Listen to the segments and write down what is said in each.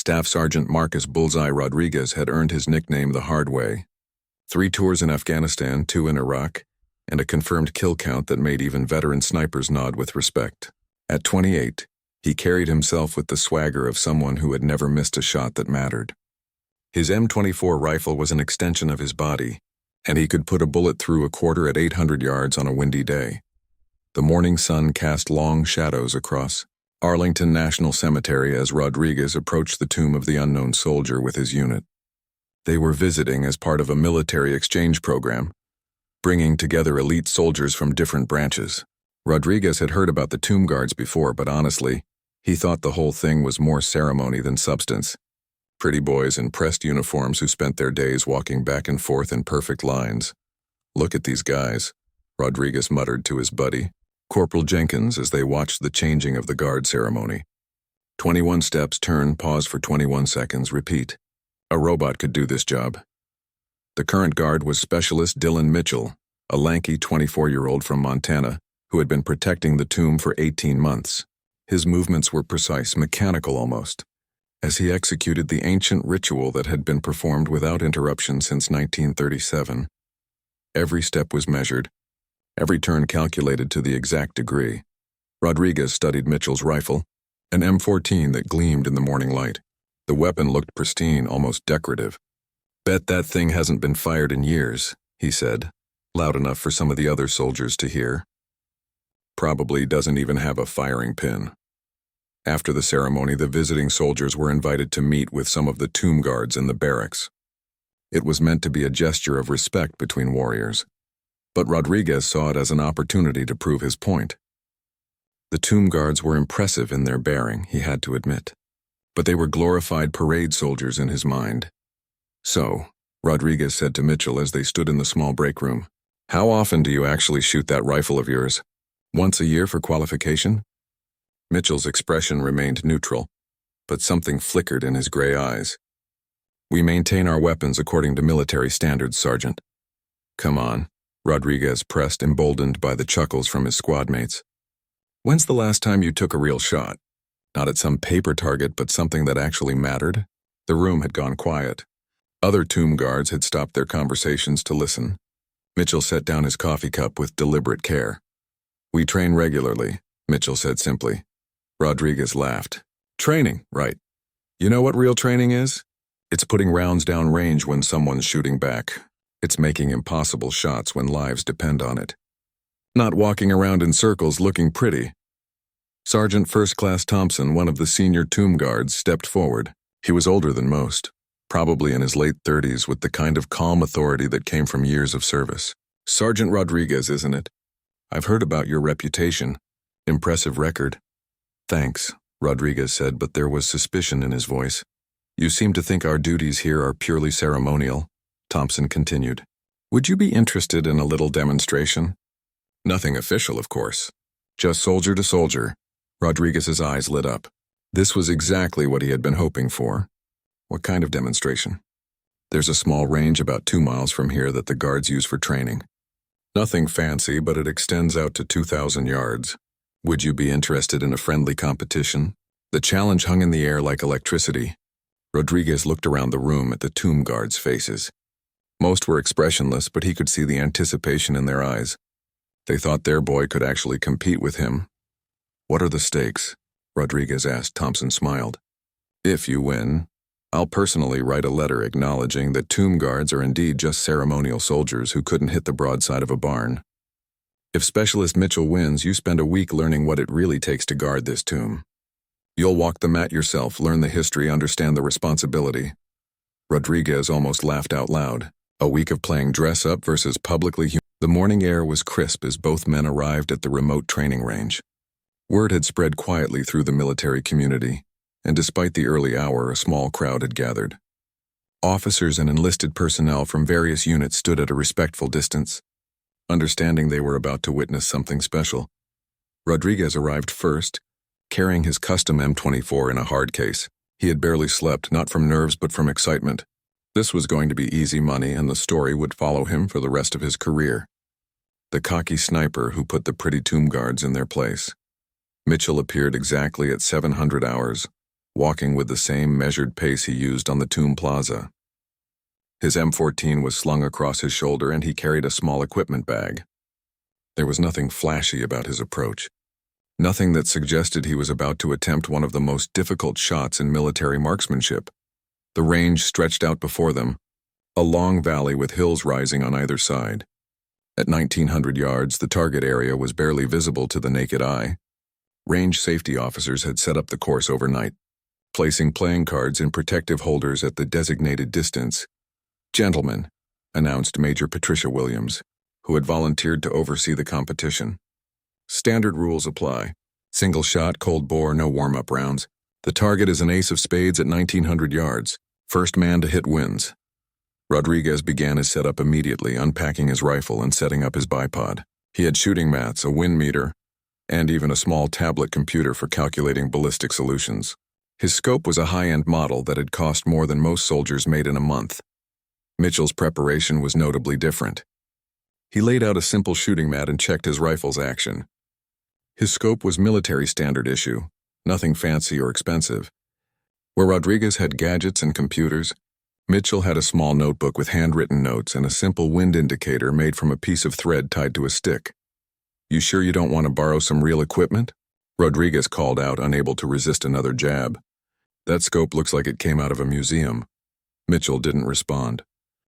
Staff Sergeant Marcus Bullseye Rodriguez had earned his nickname the hard way. 3 tours in Afghanistan, 2 in Iraq, and a confirmed kill count that made even veteran snipers nod with respect. At 28, he carried himself with the swagger of someone who had never missed a shot that mattered. His M24 rifle was an extension of his body, and he could put a bullet through a quarter at 800 yards on a windy day. The morning sun cast long shadows across Arlington National Cemetery as Rodriguez approached the tomb of the unknown soldier with his unit. They were visiting as part of a military exchange program, bringing together elite soldiers from different branches. Rodriguez had heard about the tomb guards before, but honestly, he thought the whole thing was more ceremony than substance. Pretty boys in pressed uniforms who spent their days walking back and forth in perfect lines. "Look at these guys," Rodriguez muttered to his buddy, Corporal Jenkins, as they watched the changing of the guard ceremony. 21 steps, turn, pause for 21 seconds, repeat. A robot could do this job. The current guard was Specialist Dylan Mitchell, a lanky 24-year-old from Montana who had been protecting the tomb for 18 months. His movements were precise, mechanical almost, as he executed the ancient ritual that had been performed without interruption since 1937. Every step was measured, every turn calculated to the exact degree. Rodriguez studied Mitchell's rifle, an M14 that gleamed in the morning light. The weapon looked pristine, almost decorative. "Bet that thing hasn't been fired in years," he said, loud enough for some of the other soldiers to hear. "Probably doesn't even have a firing pin." After the ceremony, the visiting soldiers were invited to meet with some of the tomb guards in the barracks. It was meant to be a gesture of respect between warriors, but Rodriguez saw it as an opportunity to prove his point. The tomb guards were impressive in their bearing, he had to admit, but they were glorified parade soldiers in his mind. "So," Rodriguez said to Mitchell as they stood in the small break room, "how often do you actually shoot that rifle of yours? Once a year for qualification?" Mitchell's expression remained neutral, but something flickered in his gray eyes. "We maintain our weapons according to military standards, Sergeant." "Come on," Rodriguez pressed, emboldened by the chuckles from his squad mates. "When's the last time you took a real shot? Not at some paper target, but something that actually mattered?" The room had gone quiet. Other tomb guards had stopped their conversations to listen. Mitchell set down his coffee cup with deliberate care. "We train regularly," Mitchell said simply. Rodriguez laughed. "Training, right. You know what real training is? It's putting rounds down range when someone's shooting back. It's making impossible shots when lives depend on it. Not walking around in circles looking pretty." Sergeant First Class Thompson, one of the senior tomb guards, stepped forward. He was older than most, probably in his late 30s, with the kind of calm authority that came from years of service. "Sergeant Rodriguez, isn't it? I've heard about your reputation. Impressive record." "Thanks," Rodriguez said, but there was suspicion in his voice. "You seem to think our duties here are purely ceremonial," Thompson continued. "Would you be interested in a little demonstration? Nothing official, of course. Just soldier to soldier." Rodriguez's eyes lit up. This was exactly what he had been hoping for. "What kind of demonstration?" "There's a small range about 2 miles from here that the guards use for training. Nothing fancy, but it extends out to 2,000 yards. Would you be interested in a friendly competition?" The challenge hung in the air like electricity. Rodriguez looked around the room at the tomb guards' faces. Most were expressionless, but he could see the anticipation in their eyes. They thought their boy could actually compete with him. "What are the stakes?" Rodriguez asked. Thompson smiled. "If you win, I'll personally write a letter acknowledging that tomb guards are indeed just ceremonial soldiers who couldn't hit the broadside of a barn. If Specialist Mitchell wins, you spend a week learning what it really takes to guard this tomb. You'll walk the mat yourself, learn the history, understand the responsibility." Rodriguez almost laughed out loud. A week of playing dress-up versus publicly The morning air was crisp as both men arrived at the remote training range. Word had spread quietly through the military community, and despite the early hour, a small crowd had gathered. Officers and enlisted personnel from various units stood at a respectful distance, understanding they were about to witness something special. Rodriguez arrived first, carrying his custom M24 in a hard case. He had barely slept, not from nerves but from excitement. This was going to be easy money, and the story would follow him for the rest of his career. The cocky sniper who put the pretty tomb guards in their place. Mitchell appeared exactly at 700 hours, walking with the same measured pace he used on the tomb plaza. His M14 was slung across his shoulder and he carried a small equipment bag. There was nothing flashy about his approach. Nothing that suggested he was about to attempt one of the most difficult shots in military marksmanship. The range stretched out before them, a long valley with hills rising on either side. At 1,900 yards, the target area was barely visible to the naked eye. Range safety officers had set up the course overnight, placing playing cards in protective holders at the designated distance. "Gentlemen," announced Major Patricia Williams, who had volunteered to oversee the competition. "Standard rules apply. Single shot, cold bore, no warm-up rounds. The target is an ace of spades at 1,900 yards. First man to hit wins." Rodriguez began his setup immediately, unpacking his rifle and setting up his bipod. He had shooting mats, a wind meter, and even a small tablet computer for calculating ballistic solutions. His scope was a high-end model that had cost more than most soldiers made in a month. Mitchell's preparation was notably different. He laid out a simple shooting mat and checked his rifle's action. His scope was military standard issue, nothing fancy or expensive. Where Rodriguez had gadgets and computers, Mitchell had a small notebook with handwritten notes and a simple wind indicator made from a piece of thread tied to a stick. "You sure you don't want to borrow some real equipment?" Rodriguez called out, unable to resist another jab. "That scope looks like it came out of a museum." Mitchell didn't respond.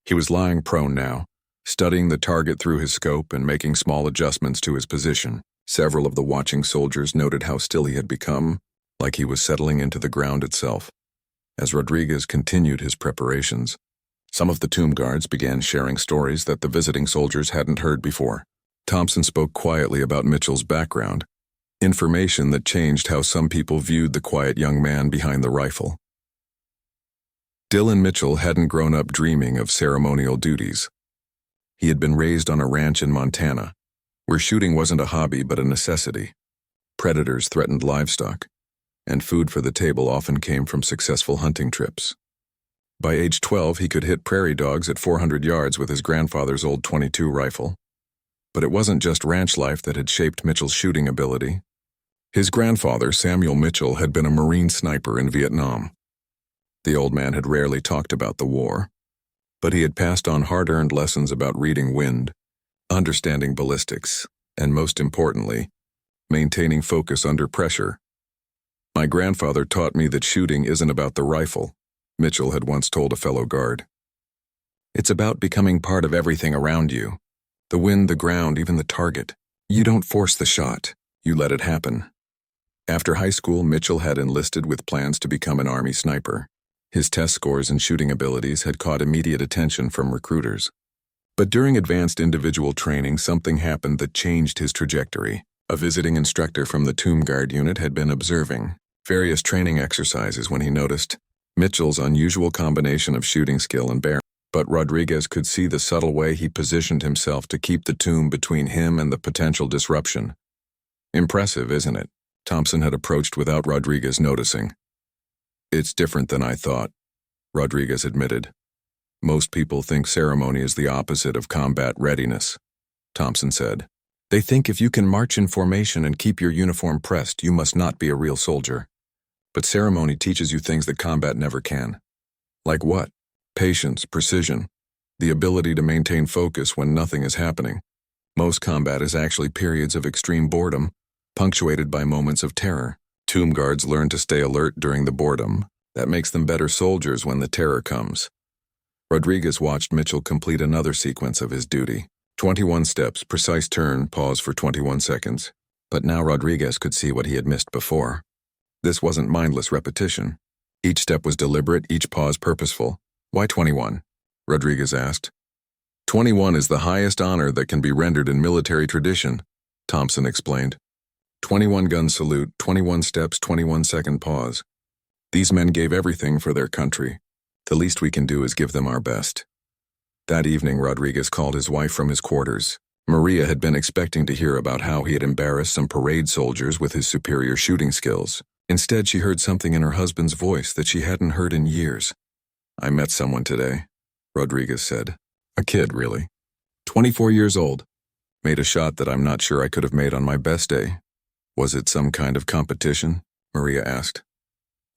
He was lying prone now, studying the target through his scope and making small adjustments to his position. Several of the watching soldiers noted how still he had become, like he was settling into the ground itself. As Rodriguez continued his preparations, some of the tomb guards began sharing stories that the visiting soldiers hadn't heard before. Thompson spoke quietly about Mitchell's background, information that changed how some people viewed the quiet young man behind the rifle. Dylan Mitchell hadn't grown up dreaming of ceremonial duties. He had been raised on a ranch in Montana, where shooting wasn't a hobby but a necessity. Predators threatened livestock, and food for the table often came from successful hunting trips. By age 12, he could hit prairie dogs at 400 yards with his grandfather's old .22 rifle. But it wasn't just ranch life that had shaped Mitchell's shooting ability. His grandfather, Samuel Mitchell, had been a Marine sniper in Vietnam. The old man had rarely talked about the war, but he had passed on hard-earned lessons about reading wind, understanding ballistics, and most importantly, maintaining focus under pressure. "My grandfather taught me that shooting isn't about the rifle," Mitchell had once told a fellow guard. "It's about becoming part of everything around you. The wind, the ground, even the target. You don't force the shot, you let it happen." After high school, Mitchell had enlisted with plans to become an Army sniper. His test scores and shooting abilities had caught immediate attention from recruiters. But during advanced individual training, something happened that changed his trajectory. A visiting instructor from the Tomb Guard unit had been observing various training exercises when he noticed Mitchell's unusual combination of shooting skill and bearing. But Rodriguez could see the subtle way he positioned himself to keep the tomb between him and the potential disruption. "Impressive, isn't it?" Thompson had approached without Rodriguez noticing. "It's different than I thought," Rodriguez admitted. "Most people think ceremony is the opposite of combat readiness," Thompson said. "They think if you can march in formation and keep your uniform pressed, you must not be a real soldier. But ceremony teaches you things that combat never can." "Like what?" "Patience, precision, the ability to maintain focus when nothing is happening. Most combat is actually periods of extreme boredom, punctuated by moments of terror. Tomb guards learn to stay alert during the boredom. That makes them better soldiers when the terror comes." Rodriguez watched Mitchell complete another sequence of his duty. 21 steps, precise turn, pause for 21 seconds. But now Rodriguez could see what he had missed before. This wasn't mindless repetition. Each step was deliberate, each pause purposeful. "Why 21?" Rodriguez asked. 21 is the highest honor that can be rendered in military tradition," Thompson explained. 21 gun salute, 21 steps, 21-second pause. These men gave everything for their country. The least we can do is give them our best. That evening, Rodriguez called his wife from his quarters. Maria had been expecting to hear about how he had embarrassed some parade soldiers with his superior shooting skills. Instead, she heard something in her husband's voice that she hadn't heard in years. "I met someone today," Rodriguez said. "A kid, really. 24 years old. Made a shot that I'm not sure I could have made on my best day." "Was it some kind of competition?" Maria asked.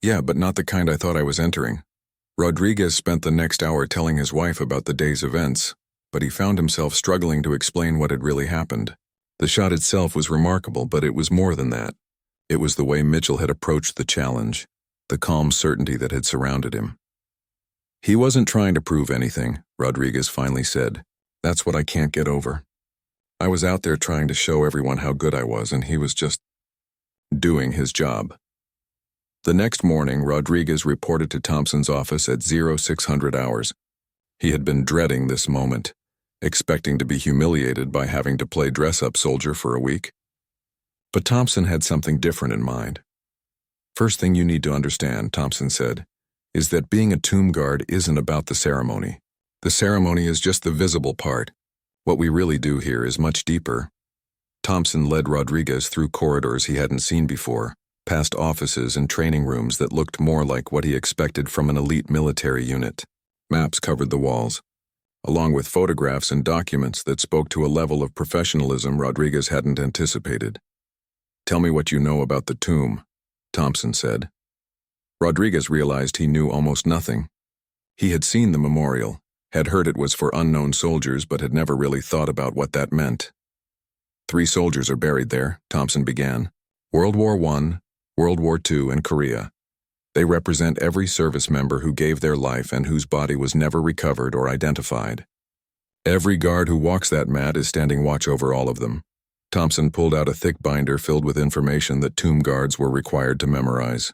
Yeah, but not the kind I thought I was entering. Rodriguez spent the next hour telling his wife about the day's events, but he found himself struggling to explain what had really happened. The shot itself was remarkable, but it was more than that. It was the way Mitchell had approached the challenge, the calm certainty that had surrounded him. He wasn't trying to prove anything, Rodriguez finally said. That's what I can't get over. I was out there trying to show everyone how good I was, and he was just doing his job. The next morning, Rodriguez reported to Thompson's office at 0600 hours. He had been dreading this moment, expecting to be humiliated by having to play dress-up soldier for a week. But Thompson had something different in mind. First thing you need to understand, Thompson said, is that being a tomb guard isn't about the ceremony. The ceremony is just the visible part. What we really do here is much deeper. Thompson led Rodriguez through corridors he hadn't seen before, past offices and training rooms that looked more like what he expected from an elite military unit. Maps covered the walls, along with photographs and documents that spoke to a level of professionalism Rodriguez hadn't anticipated. Tell me what you know about the tomb, Thompson said. Rodriguez realized he knew almost nothing. He had seen the memorial, had heard it was for unknown soldiers, but had never really thought about what that meant. 3 soldiers are buried there, Thompson began. World War I, World War II, and Korea. They represent every service member who gave their life and whose body was never recovered or identified. Every guard who walks that mat is standing watch over all of them. Thompson pulled out a thick binder filled with information that tomb guards were required to memorize.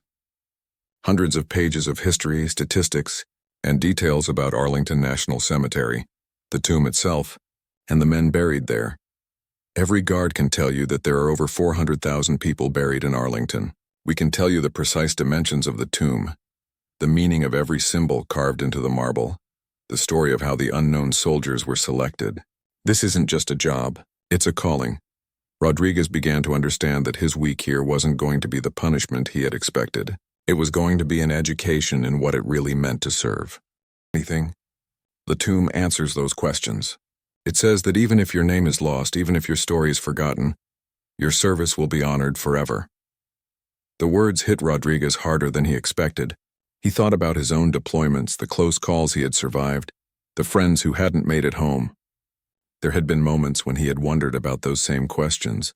Hundreds of pages of history, statistics, and details about Arlington National Cemetery, the tomb itself, and the men buried there. Every guard can tell you that there are over 400,000 people buried in Arlington. We can tell you the precise dimensions of the tomb, the meaning of every symbol carved into the marble, the story of how the unknown soldiers were selected. This isn't just a job, it's a calling. Rodriguez began to understand that his week here wasn't going to be the punishment he had expected. It was going to be an education in what it really meant to serve. Anything? The tomb answers those questions. It says that even if your name is lost, even if your story is forgotten, your service will be honored forever. The words hit Rodriguez harder than he expected. He thought about his own deployments, the close calls he had survived, the friends who hadn't made it home. There had been moments when he had wondered about those same questions.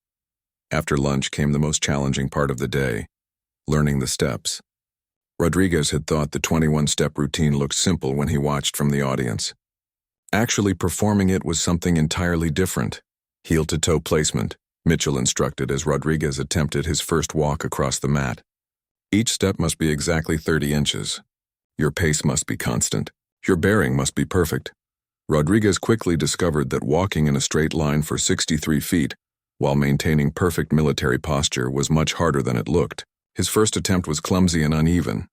After lunch came the most challenging part of the day, learning the steps. Rodriguez had thought the 21-step routine looked simple when he watched from the audience. Actually performing it was something entirely different. Heel-to-toe placement, Mitchell instructed as Rodriguez attempted his first walk across the mat. Each step must be exactly 30 inches. Your pace must be constant. Your bearing must be perfect. Rodriguez quickly discovered that walking in a straight line for 63 feet, while maintaining perfect military posture, was much harder than it looked. His first attempt was clumsy and uneven.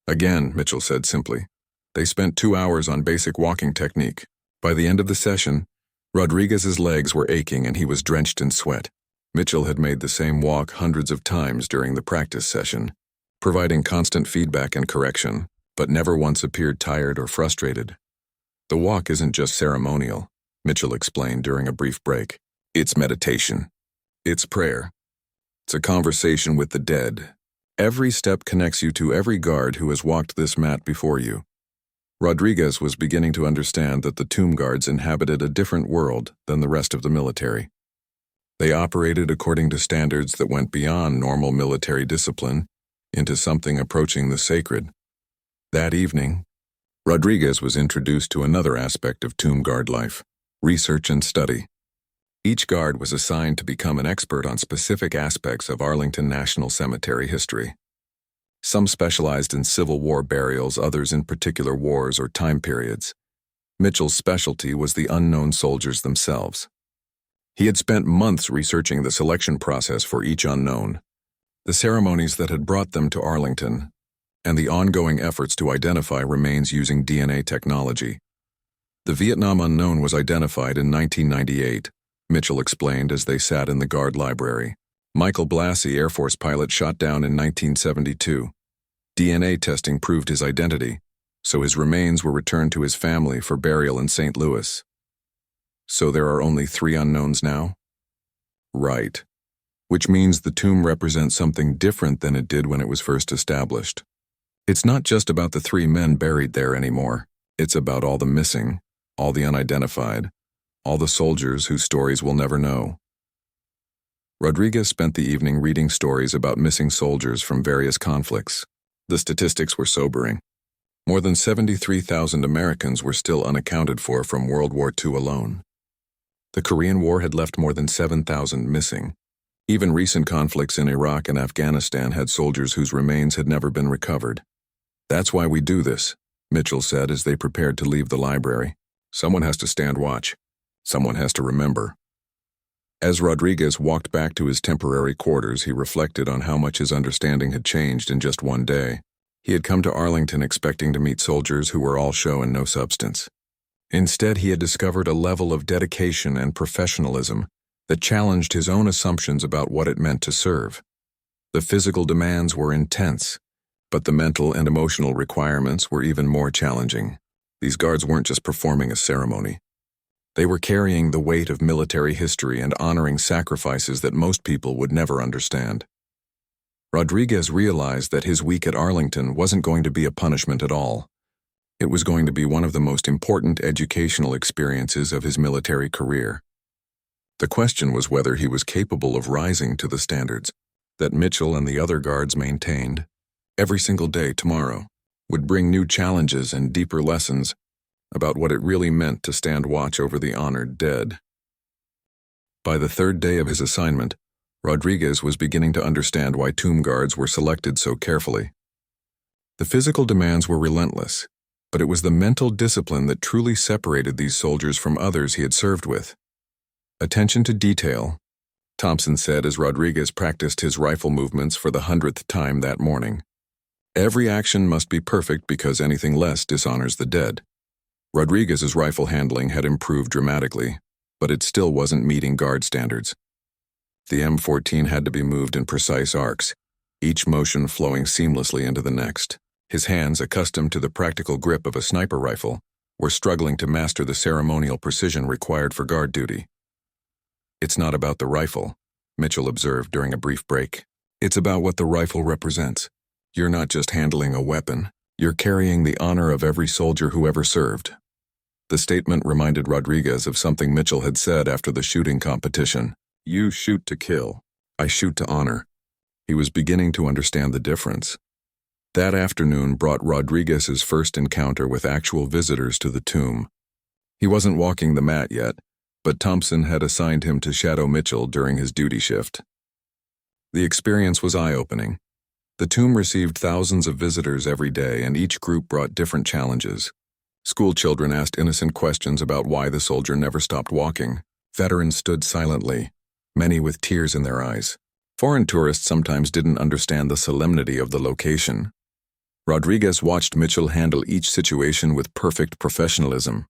Again, Mitchell said simply. They spent 2 hours on basic walking technique. By the end of the session, Rodriguez's legs were aching and he was drenched in sweat. Mitchell had made the same walk hundreds of times during the practice session, providing constant feedback and correction, but never once appeared tired or frustrated. The walk isn't just ceremonial, Mitchell explained during a brief break. It's meditation. It's prayer. It's a conversation with the dead. Every step connects you to every guard who has walked this mat before you. Rodriguez was beginning to understand that the tomb guards inhabited a different world than the rest of the military. They operated according to standards that went beyond normal military discipline into something approaching the sacred. That evening, Rodriguez was introduced to another aspect of tomb guard life, research and study. Each guard was assigned to become an expert on specific aspects of Arlington National Cemetery history. Some specialized in Civil War burials, others in particular wars or time periods. Mitchell's specialty was the unknown soldiers themselves. He had spent months researching the selection process for each unknown, the ceremonies that had brought them to Arlington, and the ongoing efforts to identify remains using DNA technology. The Vietnam unknown was identified in 1998, Mitchell explained as they sat in the guard library. Michael Blassie, Air Force pilot, shot down in 1972. DNA testing proved his identity, so his remains were returned to his family for burial in St. Louis. So there are only 3 unknowns now? Right. Which means the tomb represents something different than it did when it was first established. It's not just about the 3 men buried there anymore. It's about all the missing, all the unidentified, all the soldiers whose stories we'll never know. Rodriguez spent the evening reading stories about missing soldiers from various conflicts. The statistics were sobering. More than 73,000 Americans were still unaccounted for from World War II alone. The Korean War had left more than 7,000 missing. Even recent conflicts in Iraq and Afghanistan had soldiers whose remains had never been recovered. "That's why we do this," Mitchell said as they prepared to leave the library. "Someone has to stand watch. Someone has to remember." As Rodriguez walked back to his temporary quarters, he reflected on how much his understanding had changed in just one day. He had come to Arlington expecting to meet soldiers who were all show and no substance. Instead, he had discovered a level of dedication and professionalism that challenged his own assumptions about what it meant to serve. The physical demands were intense, but the mental and emotional requirements were even more challenging. These guards weren't just performing a ceremony. They were carrying the weight of military history and honoring sacrifices that most people would never understand. Rodriguez realized that his week at Arlington wasn't going to be a punishment at all. It was going to be one of the most important educational experiences of his military career. The question was whether he was capable of rising to the standards that Mitchell and the other guards maintained. Every single day tomorrow would bring new challenges and deeper lessons about what it really meant to stand watch over the honored dead. By the 3rd day of his assignment, Rodriguez was beginning to understand why tomb guards were selected so carefully. The physical demands were relentless, but it was the mental discipline that truly separated these soldiers from others he had served with. "Attention to detail," Thompson said as Rodriguez practiced his rifle movements for the 100th time that morning. "Every action must be perfect because anything less dishonors the dead." Rodriguez's rifle handling had improved dramatically, but it still wasn't meeting guard standards. The M14 had to be moved in precise arcs, each motion flowing seamlessly into the next. His hands, accustomed to the practical grip of a sniper rifle, were struggling to master the ceremonial precision required for guard duty. "It's not about the rifle," Mitchell observed during a brief break. "It's about what the rifle represents. You're not just handling a weapon. You're carrying the honor of every soldier who ever served." The statement reminded Rodriguez of something Mitchell had said after the shooting competition. "You shoot to kill. I shoot to honor." He was beginning to understand the difference. That afternoon brought Rodriguez's first encounter with actual visitors to the tomb. He wasn't walking the mat yet, but Thompson had assigned him to shadow Mitchell during his duty shift. The experience was eye-opening. The tomb received thousands of visitors every day, and each group brought different challenges. School children asked innocent questions about why the soldier never stopped walking. Veterans stood silently, many with tears in their eyes. Foreign tourists sometimes didn't understand the solemnity of the location. Rodriguez watched Mitchell handle each situation with perfect professionalism.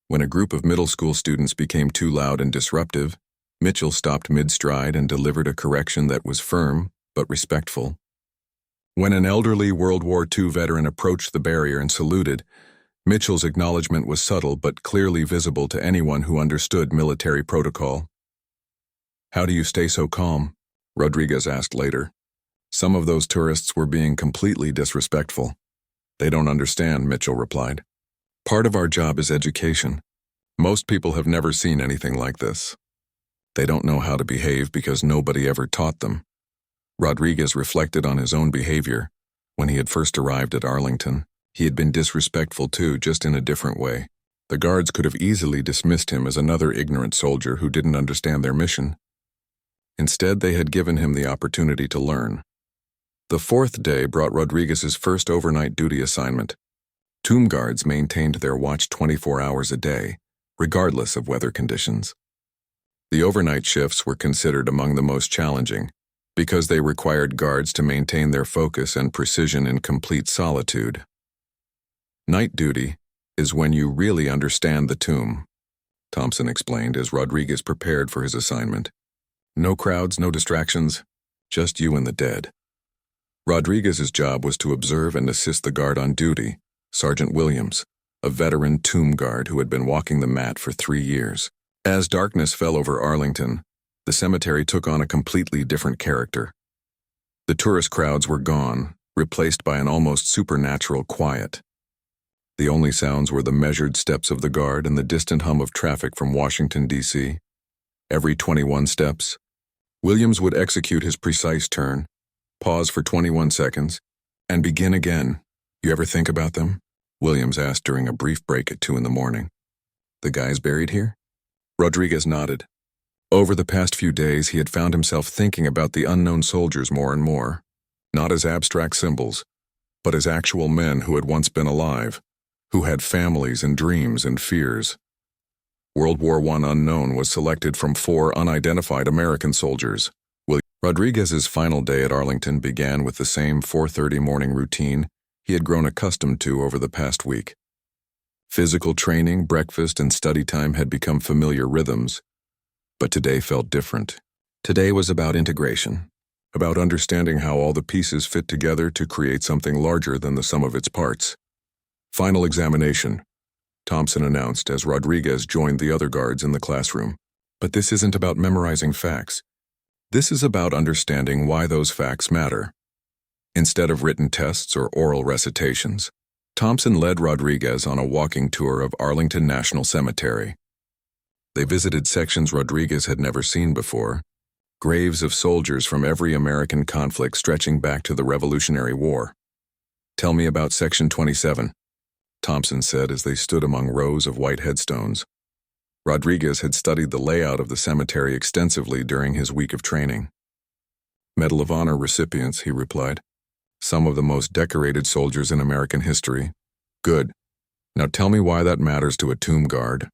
When a group of middle school students became too loud and disruptive, Mitchell stopped mid-stride and delivered a correction that was firm but respectful. When an elderly World War II veteran approached the barrier and saluted, Mitchell's acknowledgement was subtle but clearly visible to anyone who understood military protocol. "How do you stay so calm?" Rodriguez asked later. "Some of those tourists were being completely disrespectful." "They don't understand," Mitchell replied. "Part of our job is education. Most people have never seen anything like this. They don't know how to behave because nobody ever taught them." Rodriguez reflected on his own behavior. When he had first arrived at Arlington, he had been disrespectful too, just in a different way. The guards could have easily dismissed him as another ignorant soldier who didn't understand their mission. Instead, they had given him the opportunity to learn. The 4th day brought Rodriguez's first overnight duty assignment. Tomb guards maintained their watch 24 hours a day, regardless of weather conditions. The overnight shifts were considered among the most challenging, because they required guards to maintain their focus and precision in complete solitude. "Night duty is when you really understand the tomb," Thompson explained as Rodriguez prepared for his assignment. "No crowds, no distractions, just you and the dead." Rodriguez's job was to observe and assist the guard on duty, Sergeant Williams, a veteran tomb guard who had been walking the mat for 3 years. As darkness fell over Arlington, the cemetery took on a completely different character. The tourist crowds were gone, replaced by an almost supernatural quiet. The only sounds were the measured steps of the guard and the distant hum of traffic from Washington, D.C. Every 21 steps, Williams would execute his precise turn, pause for 21 seconds, and begin again. "You ever think about them?" Williams asked during a brief break at 2 a.m. "The guys buried here?" Rodriguez nodded. Over the past few days, he had found himself thinking about the unknown soldiers more and more, not as abstract symbols, but as actual men who had once been alive, who had families and dreams and fears. World War I unknown was selected from 4 unidentified American soldiers. Rodriguez's final day at Arlington began with the same 4:30 morning routine he had grown accustomed to over the past week. Physical training, breakfast, and study time had become familiar rhythms, but today felt different. Today was about integration, about understanding how all the pieces fit together to create something larger than the sum of its parts. "Final examination," Thompson announced as Rodriguez joined the other guards in the classroom. "But this isn't about memorizing facts. This is about understanding why those facts matter." Instead of written tests or oral recitations, Thompson led Rodriguez on a walking tour of Arlington National Cemetery. They visited sections Rodriguez had never seen before, graves of soldiers from every American conflict stretching back to the Revolutionary War. "Tell me about Section 27, Thompson said as they stood among rows of white headstones. Rodriguez had studied the layout of the cemetery extensively during his week of training. "Medal of Honor recipients," he replied. "Some of the most decorated soldiers in American history." "Good. Now tell me why that matters to a tomb guard."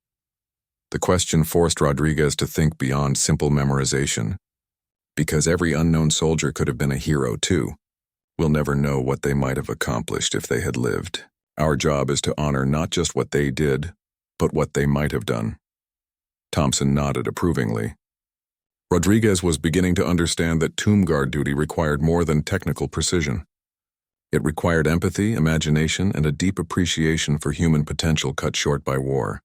The question forced Rodriguez to think beyond simple memorization. Because every unknown soldier could have been a hero too. We'll never know what they might have accomplished if they had lived. Our job is to honor not just what they did, but what they might have done. Thompson nodded approvingly. Rodriguez was beginning to understand that tomb guard duty required more than technical precision. It required empathy, imagination, and a deep appreciation for human potential cut short by war.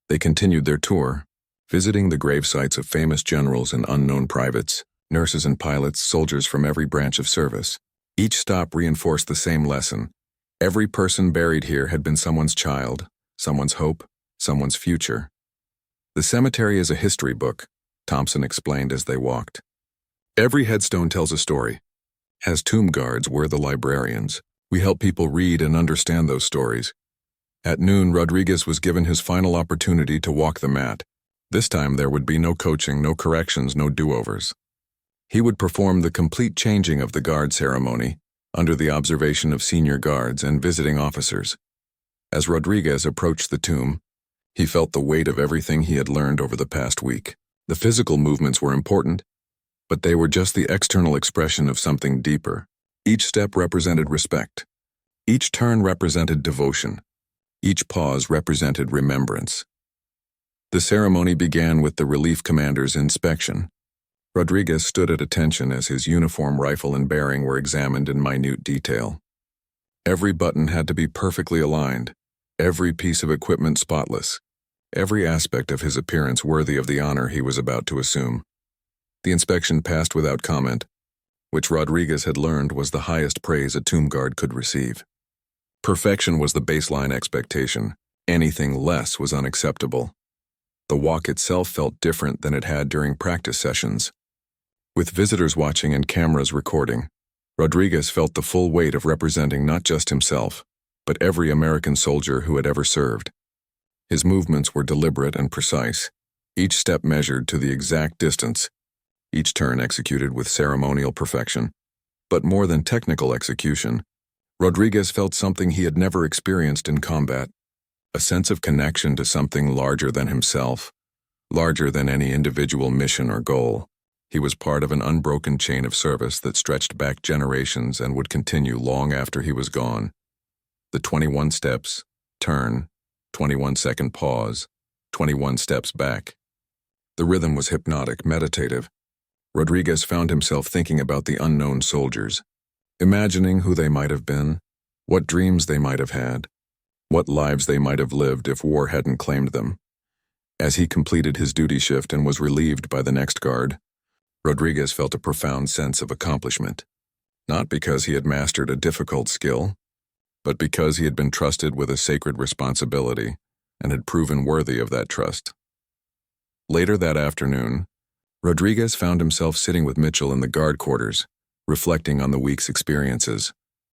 They continued their tour, visiting the grave sites of famous generals and unknown privates, nurses and pilots, soldiers from every branch of service. Each stop reinforced the same lesson. Every person buried here had been someone's child, someone's hope, someone's future. "The cemetery is a history book," Thompson explained as they walked. "Every headstone tells a story. As tomb guards, we're the librarians. We help people read and understand those stories." At noon, Rodriguez was given his final opportunity to walk the mat. This time there would be no coaching, no corrections, no do-overs. He would perform the complete changing of the guard ceremony under the observation of senior guards and visiting officers. As Rodriguez approached the tomb, he felt the weight of everything he had learned over the past week. The physical movements were important, but they were just the external expression of something deeper. Each step represented respect. Each turn represented devotion. Each pause represented remembrance. The ceremony began with the relief commander's inspection. Rodriguez stood at attention as his uniform, rifle, and bearing were examined in minute detail. Every button had to be perfectly aligned, every piece of equipment spotless, every aspect of his appearance worthy of the honor he was about to assume. The inspection passed without comment, which Rodriguez had learned was the highest praise a tomb guard could receive. Perfection was the baseline expectation. Anything less was unacceptable. The walk itself felt different than it had during practice sessions. With visitors watching and cameras recording, Rodriguez felt the full weight of representing not just himself, but every American soldier who had ever served. His movements were deliberate and precise, each step measured to the exact distance, each turn executed with ceremonial perfection. But more than technical execution, Rodriguez felt something he had never experienced in combat, a sense of connection to something larger than himself, larger than any individual mission or goal. He was part of an unbroken chain of service that stretched back generations and would continue long after he was gone. The 21 steps, turn, 21-second pause, 21 steps back. The rhythm was hypnotic, meditative. Rodriguez found himself thinking about the unknown soldiers, imagining who they might have been, what dreams they might have had, what lives they might have lived if war hadn't claimed them. As he completed his duty shift and was relieved by the next guard, Rodriguez felt a profound sense of accomplishment. not because he had mastered a difficult skill, but because he had been trusted with a sacred responsibility and had proven worthy of that trust. Later that afternoon, Rodriguez found himself sitting with Mitchell in the guard quarters, reflecting on the week's experiences.